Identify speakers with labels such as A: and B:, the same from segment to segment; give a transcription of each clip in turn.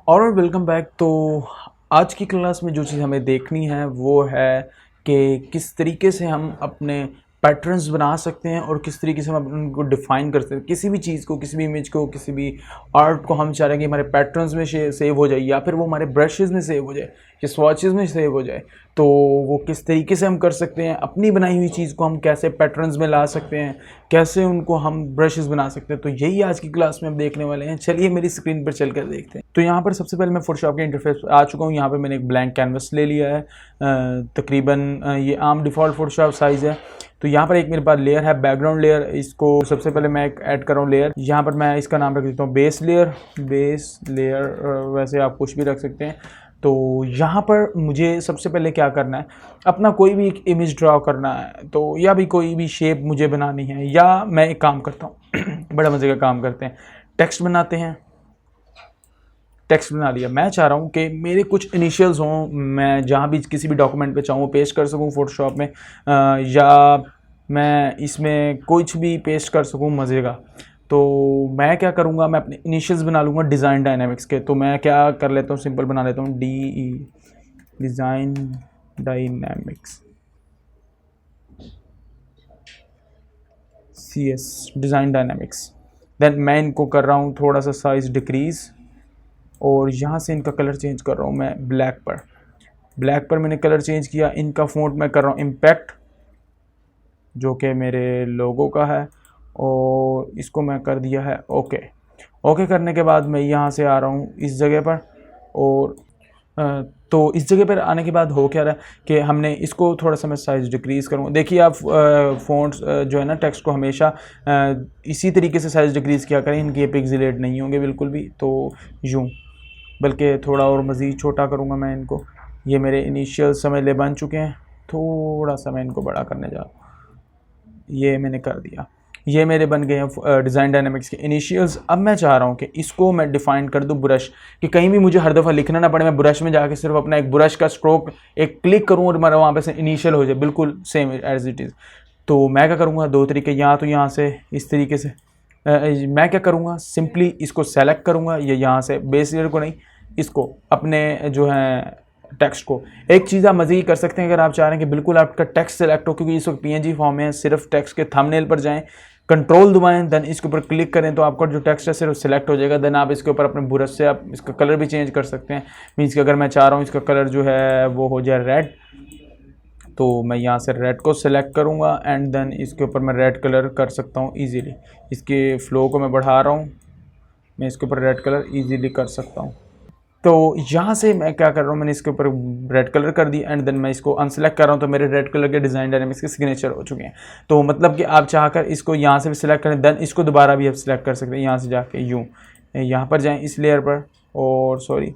A: और welcome back. तो आज की क्लास में जो चीज़ हमें देखनी है वो है कि किस तरीके से हम अपने पैटर्न्स बना सकते हैं और किस तरीके से हम उनको डिफ़ाइन कर सकते हैं। किसी भी चीज़ को, किसी भी इमेज को, किसी भी आर्ट को हम चाह रहे हैं कि हमारे पैटर्न्स में सेव हो जाए या फिर वो हमारे ब्रशेज़ में सेव हो जाए या स्वॉचेज़ में सेव हो जाए। तो वो किस तरीके से हम कर सकते हैं, अपनी बनाई हुई चीज़ को हम कैसे पैटर्न्स में ला सकते हैं, कैसे उनको हम ब्रशेज़ बना सकते हैं। तो यही आज की क्लास में हम देखने वाले हैं। चलिए मेरी स्क्रीन पर चल कर देखते हैं। तो यहाँ पर सबसे पहले मैं फोटोशॉप के इंटरफेस आ चुका हूँ। यहाँ पर मैंने एक ब्लैंक कैनवस ले लिया है। तकरीबन ये आम डिफ़ॉल्ट फोटोशॉप साइज़ है। तो यहाँ पर एक मेरे पास लेयर है, बैकग्राउंड लेयर। इसको सबसे पहले मैं एक ऐड कर रहा हूँ लेयर। यहाँ पर मैं इसका नाम रख देता हूँ बेस लेयर। बेस लेयर वैसे आप कुछ भी रख सकते हैं। तो यहाँ पर मुझे सबसे पहले क्या करना है, अपना कोई भी एक इमेज ड्रॉ करना है। तो या भी कोई भी शेप मुझे बनानी है, या मैं एक काम करता हूँ बड़ा मज़े का काम करते हैं, टेक्स्ट बनाते हैं। टेक्स्ट बना लिया। मैं चाह रहा हूँ कि मेरे कुछ इनिशियल्स हों, मैं जहाँ भी किसी भी डॉक्यूमेंट पे चाहूँ पेस्ट कर सकूँ फोटोशॉप में, या मैं इसमें कुछ भी पेस्ट कर सकूँ मज़े का। तो मैं क्या करूँगा, मैं अपने इनिशियल्स बना लूँगा डिज़ाइन डायनामिक्स के। तो मैं क्या कर लेता हूँ, सिंपल बना लेता हूँ design dynamics, design dynamics. Then मैं इनको कर रहा हूँ थोड़ा सा साइज़ डिक्रीज़, और यहाँ से इनका कलर चेंज कर रहा हूँ मैं ब्लैक पर मैंने कलर चेंज किया। इनका फ़ॉन्ट मैं कर रहा हूँ इम्पैक्ट, जो कि मेरे लोगो का है, और इसको मैं कर दिया है ओके करने के बाद मैं यहाँ से आ रहा हूँ इस जगह पर। और तो इस जगह पर आने के बाद हो क्या रहा है कि हमने इसको थोड़ा सा मैं साइज़ डिक्रीज़ करूँ। देखिए आप फ़ॉन्ट्स जो है ना, टेक्स्ट को हमेशा इसी तरीके से साइज़ डिक्रीज़ किया करें, इनके पिक्सेलेट नहीं होंगे बिल्कुल भी। तो यूँ, बल्कि थोड़ा और मज़ीद छोटा करूँगा मैं इनको। ये मेरे इनिशियल समय ले बन चुके हैं, थोड़ा सा मैं इनको बड़ा करने जा रहा हूँ। ये मैंने कर दिया। ये मेरे बन गए हैं डिज़ाइन डायनामिक्स के इनिशियल्स। अब मैं चाह रहा हूँ कि इसको मैं डिफ़ाइन कर दूँ ब्रश, कि कहीं भी मुझे हर दफ़ा लिखना ना पड़े। मैं ब्रश में जाके सिर्फ अपना एक ब्रश का स्ट्रोक एक क्लिक करूँ और मेरा वहाँ पे से इनिशियल हो जाए, बिल्कुल सेम एज इट इज़। तो मैं क्या करूँगा, दो तरीके, या तो यहाँ से इस तरीके से मैं क्या करूँगा, सिंपली इसको सेलेक्ट करूँगा, ये यहाँ से बेस लेयर को नहीं, इसको अपने जो है टेक्स्ट को। एक चीज़ आप मज़े कर सकते हैं, अगर आप चाह रहे हैं कि बिल्कुल आपका टेक्स्ट सेलेक्ट हो, क्योंकि इस वक्त पीएनजी फॉर्म में है, सिर्फ टेक्स्ट के थंबनेल पर जाएं, कंट्रोल दबाएं, देन इसके ऊपर क्लिक करें तो आपका जो टेक्स्ट है सिर्फ सेलेक्ट हो जाएगा। देन आप इसके ऊपर अपने ब्रश से आप इसका कलर भी चेंज कर सकते हैं। मीन्स कि अगर मैं चाह रहा हूँ इसका कलर जो है वो हो जाए रेड, तो मैं यहाँ से रेड को सिलेक्ट करूँगा एंड देन इसके ऊपर मैं रेड कलर कर सकता हूँ ईजीली। इसके फ्लो को मैं बढ़ा रहा हूँ, मैं इसके ऊपर रेड कलर ईजीली कर सकता हूँ। तो यहाँ से मैं क्या कर रहा हूँ, मैंने इसके ऊपर रेड कलर कर दी एंड देन मैं इसको अनसेलेक्ट कर रहा हूँ। तो मेरे रेड कलर के डिज़ाइन डायनामिक्स के सिग्नेचर हो चुके हैं। तो मतलब कि आप चाहकर इसको यहाँ से भी सिलेक्ट करें, देन इसको दोबारा भी आप सिलेक्ट कर सकते हैं। यहाँ से जाके यूँ यहाँ पर जाएँ इस लेयर पर, और सॉरी,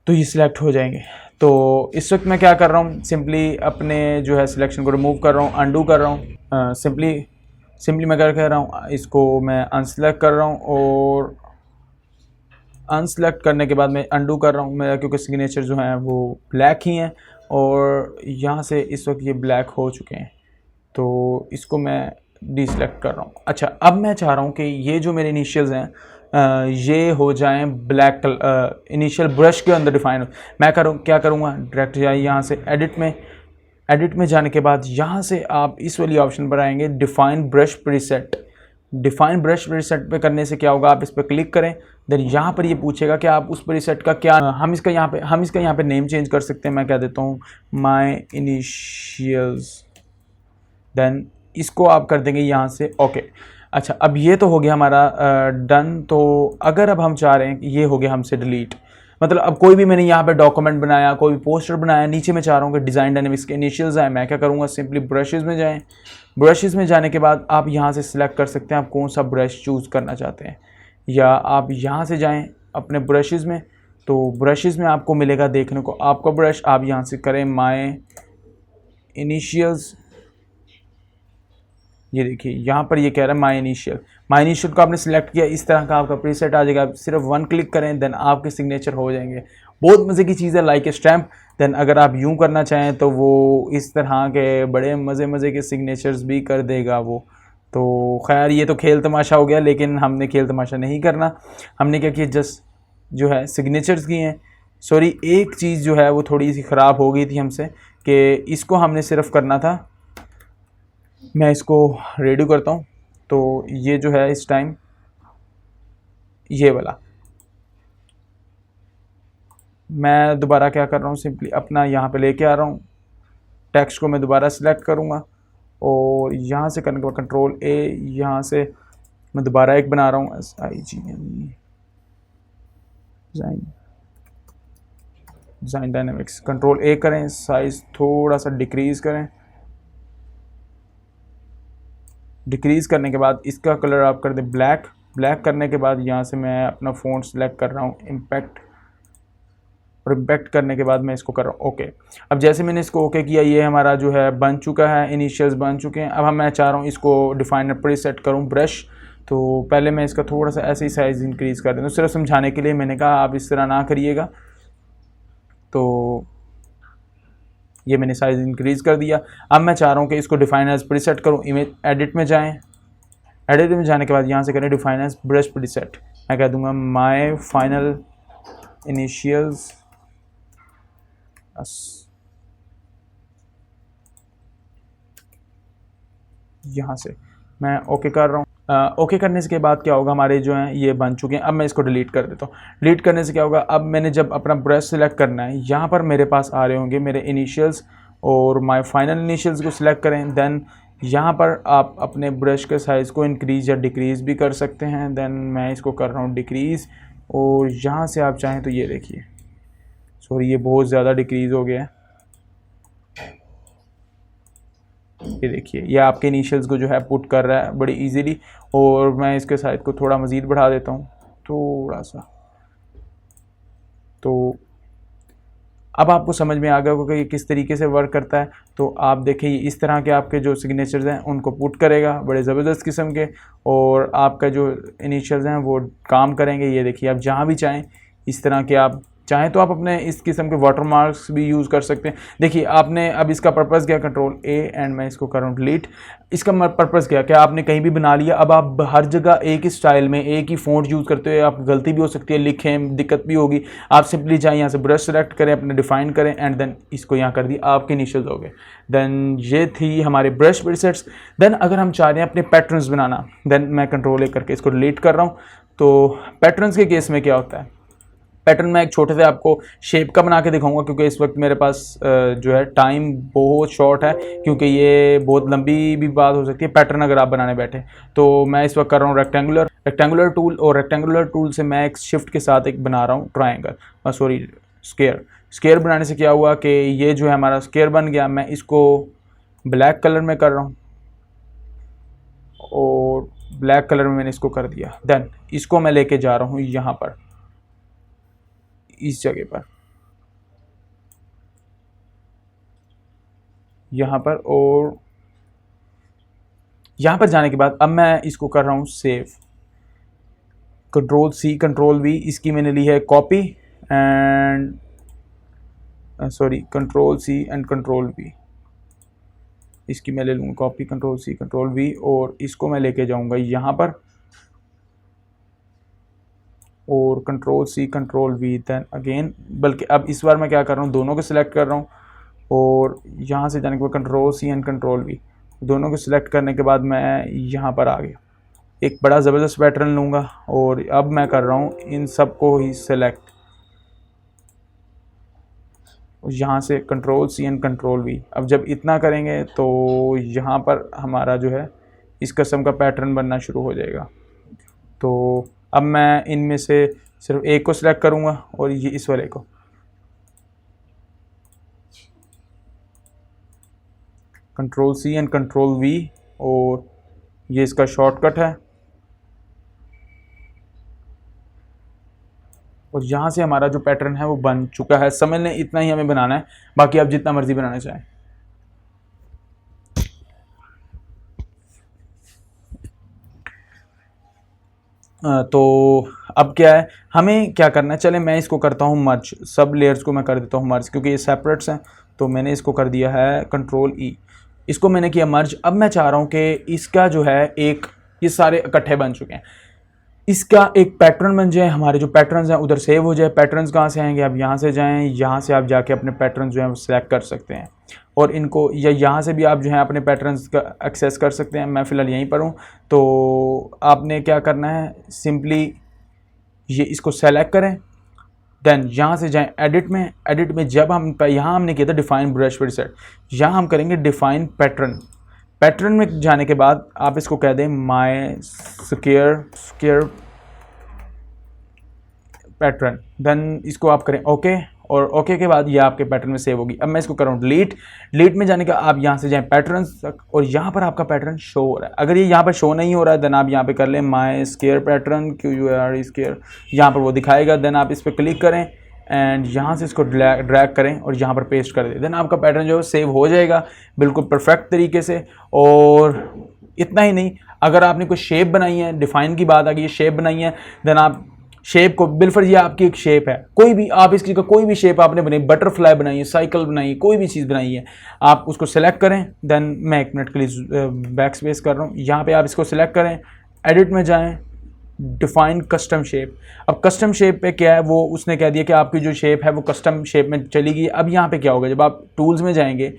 A: तो ये सिलेक्ट हो जाएंगे। तो इस वक्त मैं क्या कर रहा हूँ, सिंपली अपने जो है सिलेक्शन को रिमूव कर रहा हूँ, अंडू कर रहा हूँ। सिंपली मैं क्या कह रहा हूँ, इसको मैं अनसेलेक्ट कर रहा हूँ, और अनसेलेक्ट करने के बाद मैं अंडू कर रहा हूँ मेरा, क्योंकि सिग्नेचर जो हैं वो ब्लैक ही हैं, और यहाँ से इस वक्त ये ब्लैक हो चुके हैं। तो इसको मैं डीसेलेक्ट कर रहा हूँ। अच्छा, अब मैं चाह रहा हूँ कि ये जो मेरे इनिशियल्स हैं ये हो जाएं ब्लैक इनिशियल ब्रश के अंदर डिफाइन हो। मैं क्या करूँगा, डायरेक्ट जाए यहाँ से एडिट में जाने के बाद यहाँ से आप इस वाली ऑप्शन पर आएंगे, define brush preset. Define brush preset पे करने से क्या होगा, आप इस पर क्लिक करें, देन यहाँ पर ये पूछेगा कि आप उस प्रीसेट का क्या, हम इसका यहाँ पे नेम चेंज कर सकते हैं। मैं कह देता हूँ माय इनिशियल्स, देन इसको आप कर देंगे यहाँ से ओके। अच्छा, अब ये तो हो गया हमारा डन। तो अगर अब हम चाह रहे हैं कि ये हो गया हमसे डिलीट, मतलब अब कोई भी मैंने यहाँ पे डॉक्यूमेंट बनाया, कोई भी पोस्टर बनाया, नीचे मैं चाह रहा हूँ कि डिज़ाइन डायनामिक्स के इनिशियल्स आए, मैं क्या करूँगा, सिंपली ब्रशेज़ में जाएं। ब्रशेज़ में जाने के बाद आप यहाँ से सिलेक्ट कर सकते हैं आप कौन सा ब्रश चूज़ करना चाहते हैं, या आप यहाँ से जाएं अपने ब्रशेज़ में। तो ब्रशेज़ में आपको मिलेगा देखने को आपका ब्रश, आप यहाँ से करें माय इनिशियल्स। ये देखिए यहाँ पर ये कह रहा है माय इनिशियल को आपने सिलेक्ट किया, इस तरह का आपका प्रीसेट आ जाएगा। आप सिर्फ वन क्लिक करें, देन आपके सिग्नेचर हो जाएंगे। बहुत मज़े की चीज़ है, लाइक ए स्टैम्प। देन अगर आप यूँ करना चाहें तो वो इस तरह के बड़े मज़े के सिग्नेचर्स भी कर देगा वो। तो खैर ये तो खेल तमाशा हो गया, लेकिन हमने खेल तमाशा नहीं करना। हमने क्या किया, जस्ट जो है सिग्नेचर्स की हैं। सॉरी, एक चीज़ जो है वो थोड़ी सी ख़राब हो गई थी हमसे कि इसको हमने सिर्फ करना था। मैं इसको रेडी करता हूँ। तो ये जो है इस टाइम ये वाला मैं दोबारा क्या कर रहा हूँ, सिंपली अपना यहाँ पे लेके आ रहा हूँ, टेक्स्ट को मैं दोबारा सिलेक्ट करूँगा और यहाँ से करने के बाद कंट्रोल ए, यहाँ से मैं दोबारा एक बना रहा हूँ SIGN डिज़ाइन डायनेमिक्स। कंट्रोल ए करें, साइज़ थोड़ा सा डिक्रीज़ करें। डिक्रीज़ करने के बाद इसका कलर आप कर दें ब्लैक। ब्लैक करने के बाद यहाँ से मैं अपना फ़ॉन्ट सेलेक्ट कर रहा हूँ इम्पैक्ट, और इम्पैक्ट करने के बाद मैं इसको कर रहा हूँ ओके। अब जैसे मैंने इसको ओके किया, ये हमारा जो है बन चुका है, इनिशियल्स बन चुके हैं। अब मैं चाह रहा हूँ इसको डिफाइनर प्रीसेट करूँ ब्रश। तो पहले मैं इसका थोड़ा सा ऐसे ही साइज़ इंक्रीज़ कर देता हूँ, सिर्फ समझाने के लिए मैंने कहा, आप इस तरह ना करिएगा। तो ये मैंने साइज़ इंक्रीज़ कर दिया। अब मैं चाह रहा हूँ कि इसको डिफाइन एज प्रीसेट करूँ। इमेज एडिट में जाएं, एडिट में जाने के बाद यहाँ से करें डिफाइन एज ब्रश प्रीसेट। मैं कह दूँगा माय फाइनल इनिशियल्स, यहाँ से मैं ओके कर रहा हूँ। ओके करने से के बाद क्या होगा, हमारे जो हैं ये बन चुके हैं। अब मैं इसको डिलीट कर देता हूँ। डिलीट करने से क्या होगा, अब मैंने जब अपना ब्रश सेलेक्ट करना है, यहाँ पर मेरे पास आ रहे होंगे मेरे इनिशियल्स और माय फाइनल इनिशियल्स को सिलेक्ट करें। देन यहाँ पर आप अपने ब्रश के साइज़ को इंक्रीज़ या डिक्रीज़ भी कर सकते हैं। देन मैं इसको कर रहा हूँ डिक्रीज़, और यहाँ से आप चाहें तो ये देखिए, सॉरी ये बहुत ज़्यादा डिक्रीज़ हो गया है। ये देखिए, ये आपके इनिशियल्स को जो है पुट कर रहा है बड़ी इजीली। और मैं इसके साइज को थोड़ा मज़ीद बढ़ा देता हूँ, थोड़ा सा। तो अब आपको समझ में आ गया होगा कि ये किस तरीके से वर्क करता है। तो आप देखिए, इस तरह के आपके जो सिग्नेचर्स हैं उनको पुट करेगा बड़े ज़बरदस्त किस्म के, और आपका जो इनिशियल्स हैं वो काम करेंगे। ये देखिए, आप जहाँ भी चाहें इस तरह के, आप चाहें तो आप अपने इस किस्म के वाटर मार्क्स भी यूज़ कर सकते हैं। देखिए, आपने अब इसका पर्पज़ क्या, कंट्रोल ए एंड मैं इसको कर रहा हूँ डिलीट। इसका पर्पज़ क्या, क्या आपने कहीं भी बना लिया, अब आप हर जगह एक ही स्टाइल में एक ही फ़ॉन्ट यूज़ करते हुए आप गलती भी हो सकती है, लिखें दिक्कत भी होगी। आप सिंपली जाएँ यहाँ से ब्रश सेलेक्ट करें, अपने डिफाइन करें एंड देन इसको यहाँ कर दिया, आपके इनिशियल्स हो गए। देन ये थी हमारे ब्रश प्रीसेट्स। देन अगर हम चाह रहे हैं अपने पैटर्न्स बनाना, देन मैं कंट्रोल ए करके इसको डिलीट कर रहा हूँ। तो पैटर्न्स के केस में क्या होता है, पैटर्न मैं एक छोटे से आपको शेप का बना के दिखाऊंगा, क्योंकि इस वक्त मेरे पास जो है टाइम बहुत शॉर्ट है, क्योंकि ये बहुत लंबी भी बात हो सकती है पैटर्न अगर आप बनाने बैठे। तो मैं इस वक्त कर रहा हूँ रेक्टेंगुलर टूल, और रेक्टेंगुलर टूल से मैं एक शिफ्ट के साथ एक बना रहा हूँ ट्रायंगल, सॉरी स्क्वायर बनाने से क्या हुआ कि ये जो है हमारा स्क्वायर बन गया। मैं इसको ब्लैक कलर में कर रहा हूँ, और ब्लैक कलर में मैंने इसको कर दिया। देन इसको मैं लेके जा रहा हूँ यहाँ पर, इस जगह पर, यहाँ पर, और यहाँ पर जाने के बाद अब मैं इसको कर रहा हूँ save. Control C control V, इसकी मैंने ली है copy and sorry control C and control V, इसकी मैं ले लूँगा copy, control C control V, और इसको मैं लेके जाऊँगा यहाँ पर, और control C control V, then again, बल्कि अब इस बार मैं क्या कर रहा हूँ, दोनों को सिलेक्ट कर रहा हूँ, और यहाँ से जाने के बाद control C and control V, दोनों को सिलेक्ट करने के बाद मैं यहाँ पर आ गया। एक बड़ा ज़बरदस्त पैटर्न लूँगा, और अब मैं कर रहा हूँ इन सब को ही सिलेक्ट, यहाँ से control C and control V. अब जब इतना करेंगे तो यहाँ पर हमारा जो है इस किस्म का पैटर्न बनना शुरू हो जाएगा। तो अब मैं इनमें से सिर्फ एक को सिलेक्ट करूँगा, और ये इस वाले को, control C and control V, और ये इसका शॉर्टकट है। और यहाँ से हमारा जो पैटर्न है वो बन चुका है। समझ लें इतना ही हमें बनाना है, बाकी आप जितना मर्जी बनाना चाहें। तो अब क्या है, हमें क्या करना है, चले मैं इसको करता हूँ मर्ज, सब लेयर्स को मैं कर देता हूँ मर्ज, क्योंकि ये सेपरेट्स हैं। तो मैंने इसको कर दिया है कंट्रोल ई, इसको मैंने किया मर्ज। अब मैं चाह रहा हूँ कि इसका जो है एक, ये सारे इकट्ठे बन चुके हैं, इसका एक पैटर्न बन जाए, हमारे जो पैटर्न्स हैं उधर सेव हो जाए। पैटर्न्स कहाँ से आएंगे, आप यहाँ से जाएं, यहाँ से आप जाके अपने पैटर्न जो हैं वो सिलेक्ट कर सकते हैं और इनको, या यहाँ से भी आप जो है अपने पैटर्न्स का एक्सेस कर सकते हैं। मैं फ़िलहाल यहीं पर हूँ, तो आपने क्या करना है, सिंपली ये इसको सेलेक्ट करें, देन यहाँ से जाएं एडिट में। एडिट में जब हम यहाँ हमने किया था डिफाइन ब्रश प्रीसेट, यहाँ हम करेंगे डिफाइन पैटर्न। पैटर्न में जाने के बाद आप इसको कह दें माय स्क्वायर पैटर्न, देन इसको आप करें ओके, और ओके के बाद ये आपके पैटर्न में सेव होगी। अब मैं इसको कर रहा हूँ डिलीट। डिलीट में जाने का आप यहाँ से जाएं पैटर्न्स तक और यहाँ पर आपका पैटर्न शो हो रहा है। अगर ये यहाँ पर शो नहीं हो रहा है देन आप यहाँ पे कर लें my square pattern, QUARE square, यहाँ पर वो दिखाएगा। देन आप इस पर क्लिक करें एंड यहाँ से इसको ड्रैग करें और यहाँ पर पेस्ट कर दें। देन आपका पैटर्न जो है सेव हो जाएगा बिल्कुल परफेक्ट तरीके से। और इतना ही नहीं, अगर आपने कोई शेप बनाई है, डिफाइन की बात आ गई, शेप बनाई है, देन आप शेप को बिलफर, ये आपकी एक शेप है, कोई भी आप इसकी का कोई भी शेप आपने बनाई, बटरफ्लाई बनाई है, साइकिल बनाई है, कोई भी चीज़ बनाई है, आप उसको सेलेक्ट करें। देन मैं 1 मिनट के लिए बैक स्पेस कर रहा हूँ, यहाँ पे आप इसको सेलेक्ट करें, एडिट में जाएं, डिफाइन कस्टम शेप। अब कस्टम शेप पे क्या है, वो उसने कह दिया कि आपकी जो शेप है वो कस्टम शेप में चली गई। अब यहाँ पे क्या होगा, जब आप टूल्स में जाएंगे,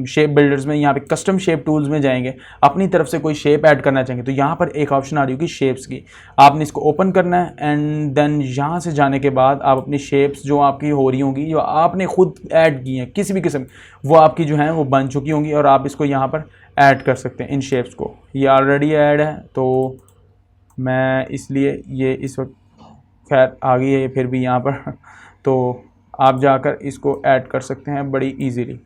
A: शेप बिल्डर्स में, यहाँ पे कस्टम शेप टूल्स में जाएंगे, अपनी तरफ से कोई शेप ऐड करना चाहेंगे तो यहाँ पर एक ऑप्शन आ रही होगी शेप्स की, आपने इसको ओपन करना है एंड देन यहाँ से जाने के बाद आप अपनी शेप्स जो आपकी हो रही होंगी, जो आपने खुद ऐड की हैं किसी भी किस्म, वो आपकी जो है वो बन चुकी होंगी और आप इसको यहाँ पर ऐड कर सकते हैं इन शेप्स को। ये ऑलरेडी ऐड है तो मैं इसलिए ये इस वक्त खैर आ गई है फिर भी यहाँ पर, तो आप जाकर इसको ऐड कर सकते हैं बड़ी इजीली।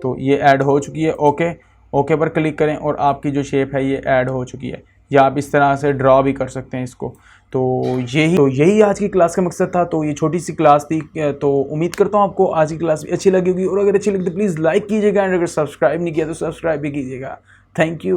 A: तो ये ऐड हो चुकी है, ओके ओके पर क्लिक करें और आपकी जो शेप है ये ऐड हो चुकी है। या आप इस तरह से ड्रॉ भी कर सकते हैं इसको। तो यही आज की क्लास का मकसद था। तो ये छोटी सी क्लास थी, तो उम्मीद करता हूँ आपको आज की क्लास भी अच्छी लगी होगी, और अगर अच्छी लगी तो प्लीज़ लाइक कीजिएगा एंड अगर सब्सक्राइब नहीं किया तो सब्सक्राइब भी कीजिएगा। Thank you.